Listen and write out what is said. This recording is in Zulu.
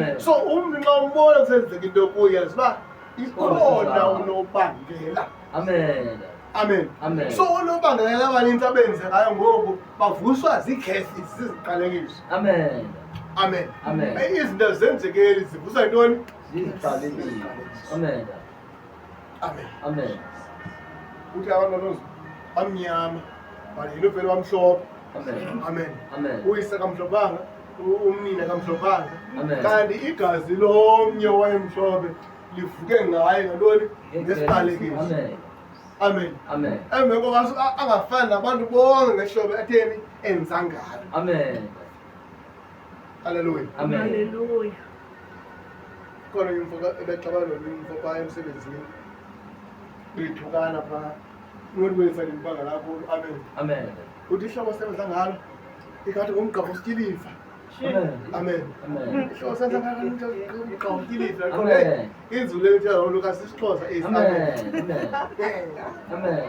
Amen. So umntu nxa umbona kusenzeka into kuye siba ikhona unobangela. Amen. Amen. Amen. So unobangela abaninzi abenze ngayo ngoku bavuswa ziikhefi ziziqalekiso. Amen. Amen. Amen. Izinto zenzekeli zivuswa yintoni? Ziziqalekiso. Amen. Amen. Amen. Uthi abantwana bamnyama balelo vele bamhlophe. Amen. Amen. Amen. Uyise kamhlopanga, umnina kamhlopanga. Amen. Kanti igazi lomnye wayemhlophe livuke ngaye ngantoni? Ngesiqalekiso. Amen. Amen. Amen. Emva kokaso angafani nabantu bonke ngehlobo atheni enza ngalo. Amen. Haleluya. Amen. Hallelujah. Khona imfoka ebexabana nomfo phaa emsebenzini. Bethukana phaa. Umuntu wethu alimpanga lapho. Amen. Amen. Uthi ihlobo sebenza ngalo. Ikhathi ngumgqabo sityilifa. Amen. Amen. Amen. Ihlobo senza ngalo ngumgqabo sityilifa. Amen. Inzulu ethe uLukas isiXhosa Amen. Amen. Amen.